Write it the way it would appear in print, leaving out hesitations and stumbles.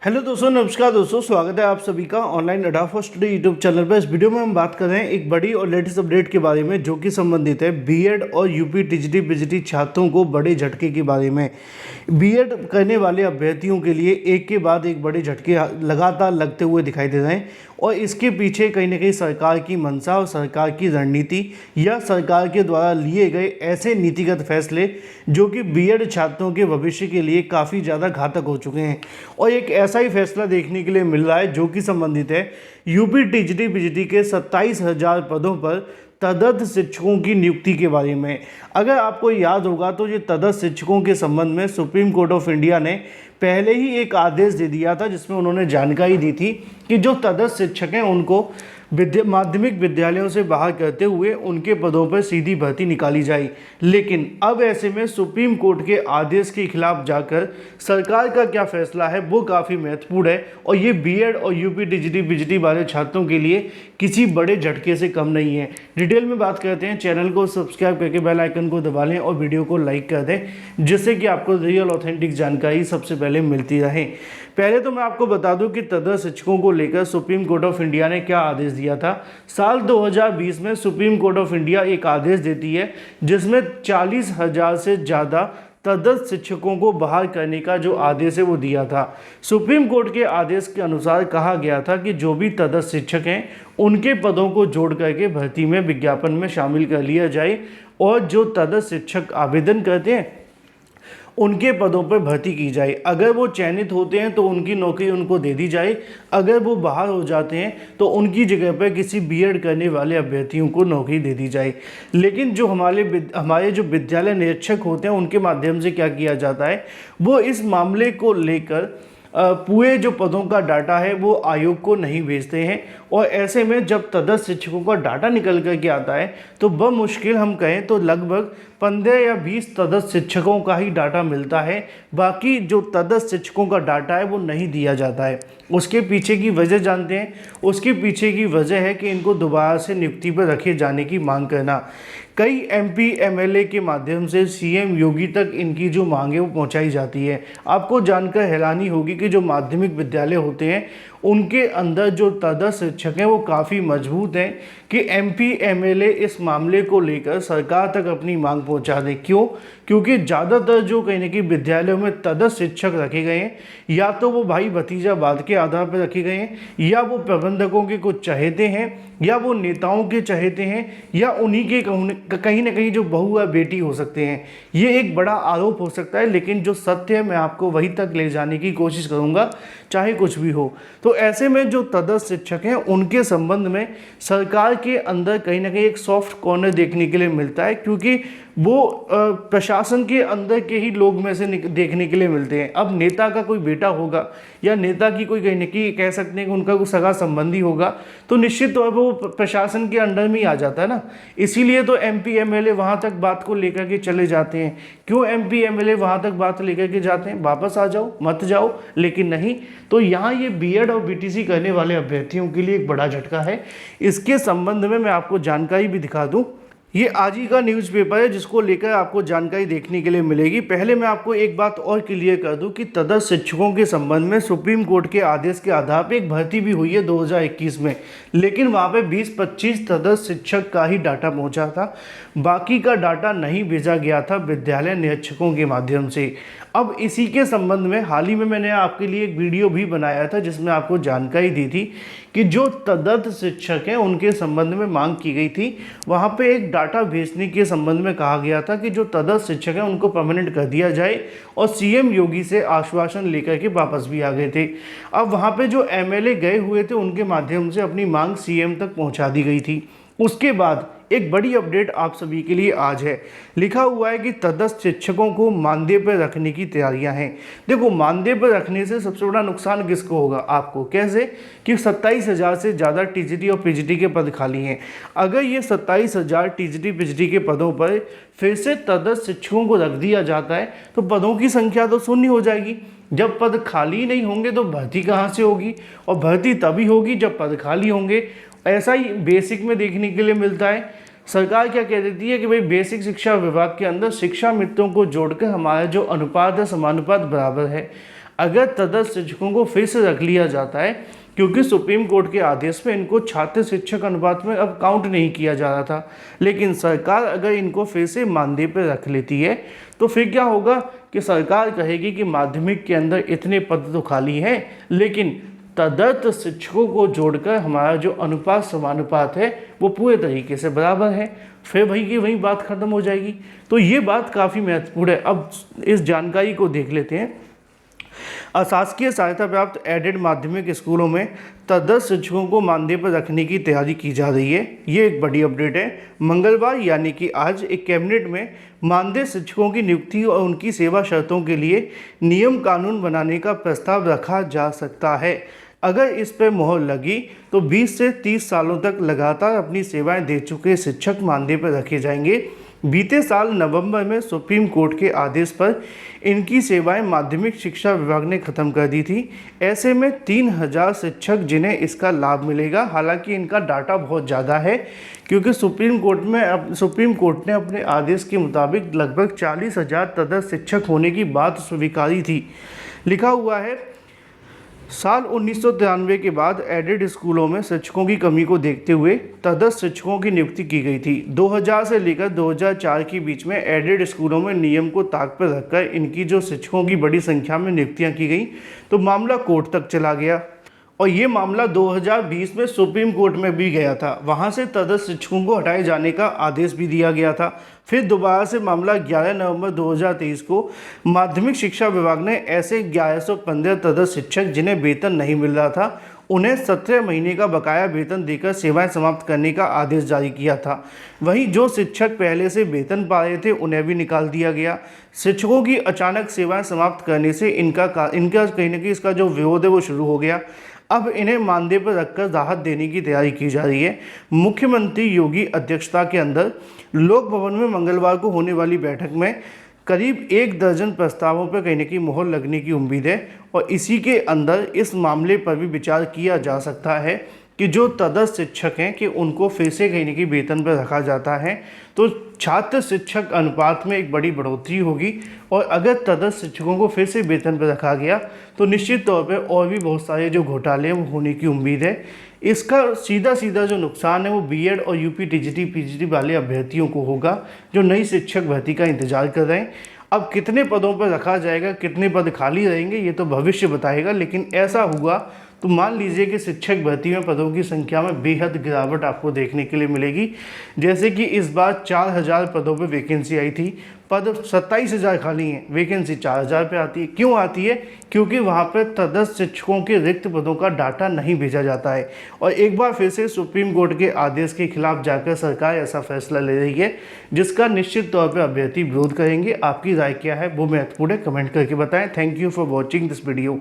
Hello दोस्तों, नमस्कार दोस्तों, स्वागत है आप सभी का ऑनलाइन अड्डा फॉर स्टडी यूट्यूब चैनल पर। इस वीडियो में हम बात कर रहे हैं एक बड़ी और लेटेस्ट अपडेट के बारे में जो कि संबंधित है बीएड और यूपी टीजीटी पीजीटी छात्रों को बड़े झटके के बारे में। बीएड करने वाले अभ्यर्थियों के लिए एक के बाद एक बड़े झटके लगातार लगते हुए दिखाई दे रहे हैं और इसके पीछे कहीं ना कहीं सरकार की मंशा और सरकार की रणनीति या सरकार के द्वारा लिए गए ऐसे नीतिगत फैसले जो कि बीएड छात्रों के भविष्य के लिए काफ़ी ज़्यादा घातक हो चुके हैं। और एक ऐसा ही फैसला देखने के लिए मिल रहा है जो कि संबंधित है यूपी टीजीटी पीजीटी के 27,000 पदों पर तदर्थ शिक्षकों की नियुक्ति के बारे में। अगर आपको याद होगा तो ये तदर्थ शिक्षकों के संबंध में सुप्रीम कोर्ट ऑफ इंडिया ने पहले ही एक आदेश दे दिया था जिसमें उन्होंने जानकारी दी थी कि जो तदर्थ शिक्षक हैं उनको माध्यमिक विद्यालयों से बाहर करते हुए उनके पदों पर सीधी भर्ती निकाली जाए। लेकिन अब ऐसे में सुप्रीम कोर्ट के आदेश के खिलाफ जाकर सरकार का क्या फैसला है वो काफ़ी महत्वपूर्ण है और ये बीएड और यूपी टीजीटी पीजीटी वाले छात्रों के लिए किसी बड़े झटके से कम नहीं है। डिटेल में बात करते हैं, चैनल को सब्सक्राइब करके बेल आइकन को दबा लें और वीडियो को लाइक कर दें जिससे कि आपको रियल ऑथेंटिक जानकारी सबसे पहले मिलती रहे। पहले तो मैं आपको बता दूं कि तदर्थ शिक्षकों को लेकर सुप्रीम कोर्ट ऑफ इंडिया ने क्या आदेश दिया था। साल 2020 में सुप्रीम कोर्ट ऑफ इंडिया एक आदेश देती है जिसमें 40,000 से ज़्यादा तदर्थ शिक्षकों को बहाल करने का जो आदेश है वो दिया था। सुप्रीम कोर्ट के आदेश के अनुसार कहा गया था कि जो भी तदर्थ शिक्षक हैं उनके पदों को जोड़ करके भर्ती में विज्ञापन में शामिल कर लिया जाए और जो तदर्थ शिक्षक आवेदन करते हैं उनके पदों पर भर्ती की जाए। अगर वो चयनित होते हैं तो उनकी नौकरी उनको दे दी जाए, अगर वो बाहर हो जाते हैं तो उनकी जगह पर किसी बीएड करने वाले अभ्यर्थियों को नौकरी दे दी जाए। लेकिन जो हमारे जो विद्यालय निरीक्षक होते हैं उनके माध्यम से क्या किया जाता है, वो इस मामले को लेकर पूरे जो पदों का डाटा है वो आयोग को नहीं भेजते हैं और ऐसे में जब तदर्थ शिक्षकों का डाटा निकल कर के आता है तो बमुश्किल हम कहें तो लगभग 15 या 20 तदर्थ शिक्षकों का ही डाटा मिलता है। बाकी जो तदर्थ शिक्षकों का डाटा है वो नहीं दिया जाता है। उसके पीछे की वजह जानते हैं, उसके पीछे की वजह है कि इनको दोबारा से नियुक्ति पर रखे जाने की मांग करना। कई एमपी एमएलए के माध्यम से सीएम योगी तक इनकी जो मांग है वो पहुंचाई जाती है। आपको जानकर हैरानी होगी कि जो माध्यमिक विद्यालय होते हैं उनके अंदर जो तदर्थ शिक्षक हैं वो काफ़ी मजबूत हैं कि एमपी एमएलए इस मामले को लेकर सरकार तक अपनी मांग पहुंचा दें। क्यों? क्योंकि ज़्यादातर जो कहीं ना कहीं विद्यालयों में तदर्थ शिक्षक रखे गए हैं या तो वो भाई भतीजावाद के आधार पर रखे गए हैं या वो प्रबंधकों के कुछ चहेते हैं या वो नेताओं के चहेते हैं या उन्हीं के कहीं ना कहीं जो बहू या बेटी हो सकते हैं। ये एक बड़ा आरोप हो सकता है लेकिन जो सत्य है मैं आपको वहीं तक ले जाने की कोशिश करूँगा चाहे कुछ भी हो। तो ऐसे में जो तदर्थ शिक्षक हैं उनके संबंध में सरकार के अंदर कहीं ना कहीं एक सॉफ्ट कॉर्नर देखने के लिए मिलता है क्योंकि वो प्रशासन के अंदर के ही लोग में से देखने के लिए मिलते हैं। अब नेता का कोई बेटा होगा या नेता की कोई कहीं ना कहीं कह सकते हैं कि उनका कोई सगा संबंधी होगा तो निश्चित तौर पर वो प्रशासन के अंडर में ही आ जाता है ना। इसीलिए तो एमपी एमएलए वहाँ तक बात को लेकर के चले जाते हैं। क्यों एमपी एमएलए वहाँ तक बात लेकर के जाते हैं? वापस आ जाओ, मत जाओ। लेकिन नहीं, तो यहाँ ये बीएड और बीटीसी करने वाले अभ्यर्थियों के लिए एक बड़ा झटका है। इसके संबंध में मैं आपको जानकारी भी दिखा दूँ। ये आज ही का न्यूज़पेपर है जिसको लेकर आपको जानकारी देखने के लिए मिलेगी। पहले मैं आपको एक बात और क्लियर कर दूं कि तदर्थ शिक्षकों के संबंध में सुप्रीम कोर्ट के आदेश के आधार पर एक भर्ती भी हुई है 2021 में, लेकिन वहाँ पे 20-25 तदर्थ शिक्षक का ही डाटा पहुँचा था, बाकी का डाटा नहीं भेजा गया था विद्यालय निरीक्षकों के माध्यम से। अब इसी के संबंध में हाल ही में मैंने आपके लिए एक वीडियो भी बनाया था जिसमें आपको जानकारी दी थी कि जो तदर्थ शिक्षक हैं उनके संबंध में मांग की गई थी। वहाँ पे एक डाटा भेजने के संबंध में कहा गया था कि जो तदर्थ शिक्षक हैं उनको परमानेंट कर दिया जाए और सीएम योगी से आश्वासन लेकर के वापस भी आ गए थे। अब वहाँ पे जो एमएलए गए हुए थे उनके माध्यम से अपनी मांग सीएम तक पहुँचा दी गई थी। उसके बाद एक बड़ी अपडेट आप सभी के लिए आज है। लिखा हुआ है कि तदर्थ शिक्षकों को मानदेय पर रखने की तैयारियां हैं। देखो, मानदेय पर रखने से सबसे बड़ा नुकसान किसको होगा? आपको। कैसे? कि 27,000 से ज़्यादा टीजीटी और पीजीटी के पद खाली हैं। अगर ये 27,000 टीजीटी पीजीटी के पदों पर फिर से तदर्थ शिक्षकों को रख दिया जाता है तो पदों की संख्या तो शून्य हो जाएगी। जब पद खाली नहीं होंगे तो भर्ती कहाँ से होगी? और भर्ती तभी होगी जब पद खाली होंगे। ऐसा ही बेसिक में देखने के लिए मिलता है। सरकार क्या कह देती है कि भाई बेसिक शिक्षा विभाग के अंदर शिक्षा मित्रों को जोड़कर हमारा जो अनुपात है समानुपात बराबर है। अगर तदस्थ शिक्षकों को फिर से रख लिया जाता है, क्योंकि सुप्रीम कोर्ट के आदेश में इनको छात्र शिक्षक अनुपात में अब काउंट नहीं किया जा रहा था, लेकिन सरकार अगर इनको फिर से मानदेय पर रख लेती है तो फिर क्या होगा कि सरकार कहेगी कि माध्यमिक के अंदर इतने पद तो खाली हैं, लेकिन तदर्थ शिक्षकों को जोड़कर हमारा जो अनुपात समानुपात है वो पूरे तरीके से बराबर है। फिर भाई की वही बात खत्म हो जाएगी। तो ये बात काफ़ी महत्वपूर्ण है। अब इस जानकारी को देख लेते हैं। अशासकीय सहायता प्राप्त एडेड माध्यमिक स्कूलों में तदर्थ शिक्षकों को मानदेय पर रखने की तैयारी की जा रही है। ये एक बड़ी अपडेट है। मंगलवार यानी कि आज एक कैबिनेट में मानदेय शिक्षकों की नियुक्ति और उनकी सेवा शर्तों के लिए नियम कानून बनाने का प्रस्ताव रखा जा सकता है। अगर इस पर मोहर लगी तो 20 से 30 सालों तक लगातार अपनी सेवाएं दे चुके शिक्षक मानदेय पर रखे जाएंगे। बीते साल नवंबर में सुप्रीम कोर्ट के आदेश पर इनकी सेवाएं माध्यमिक शिक्षा विभाग ने ख़त्म कर दी थी। ऐसे में 3000 शिक्षक जिन्हें इसका लाभ मिलेगा। हालांकि इनका डाटा बहुत ज़्यादा है, क्योंकि सुप्रीम कोर्ट ने अपने आदेश के मुताबिक लगभग 40,000 तदस्थ शिक्षक होने की बात स्वीकारी थी। लिखा हुआ है, साल 1993 के बाद एडेड स्कूलों में शिक्षकों की कमी को देखते हुए तदस्थ शिक्षकों की नियुक्ति की गई थी। 2000 से लेकर 2004 के बीच में एडेड स्कूलों में नियम को ताक पर रखकर इनकी जो शिक्षकों की बड़ी संख्या में नियुक्तियां की गई, तो मामला कोर्ट तक चला गया और ये मामला 2020 में सुप्रीम कोर्ट में भी गया था। वहाँ से तदस्थ शिक्षकों को हटाए जाने का आदेश भी दिया गया था। फिर दोबारा से मामला 11 नवंबर 2023 को माध्यमिक शिक्षा विभाग ने ऐसे 1115 तदस्थ शिक्षक जिन्हें वेतन नहीं मिल रहा था, उन्हें 17 महीने का बकाया वेतन देकर सेवाएं समाप्त करने का आदेश जारी किया था। वहीं जो शिक्षक पहले से वेतन पा रहे थे उन्हें भी निकाल दिया गया। शिक्षकों की अचानक सेवाएं समाप्त करने से इनका कहीं ना कहीं इसका जो विरोध है वो शुरू हो गया। अब इन्हें मानदेय पर रखकर राहत देने की तैयारी की जा रही है। मुख्यमंत्री योगी अध्यक्षता के अंदर लोक भवन में मंगलवार को होने वाली बैठक में करीब 1 दर्जन प्रस्तावों पर कहीं ना कहीं मोहर लगने की उम्मीद है और इसी के अंदर इस मामले पर भी विचार किया जा सकता है कि जो तदस्थ शिक्षक हैं कि उनको फिर से कहीं ना कहीं वेतन पर रखा जाता है, तो छात्र शिक्षक अनुपात में एक बड़ी बढ़ोतरी होगी। और अगर तदस्थ शिक्षकों को फिर से वेतन पर रखा गया तो निश्चित तौर पे और भी बहुत सारे जो घोटाले हैं वो होने की उम्मीद है। इसका सीधा जो नुकसान है वो बीएड और यूपी टीजीटी पीजीटी वाले अभ्यर्थियों को होगा जो नई शिक्षक भर्ती का इंतजार कर रहे हैं। अब कितने पदों पर रखा जाएगा, कितने पद खाली रहेंगे, ये तो भविष्य बताएगा। लेकिन ऐसा हुआ तो मान लीजिए कि शिक्षक भर्ती में पदों की संख्या में बेहद गिरावट आपको देखने के लिए मिलेगी। जैसे कि इस बार 4000 पदों पर वैकेंसी आई थी, पद 27,000 खाली हैं, वैकेंसी 4000 पे आती है। क्यों आती है? क्योंकि वहाँ पर तदस्थ शिक्षकों के रिक्त पदों का डाटा नहीं भेजा जाता है। और एक बार फिर से सुप्रीम कोर्ट के आदेश के खिलाफ जाकर सरकार ऐसा फैसला ले रही है, जिसका निश्चित तौर पर अभ्यर्थी विरोध करेंगे। आपकी राय क्या है वो महत्वपूर्ण है, कमेंट करके बताएं। Thank you for watching this video.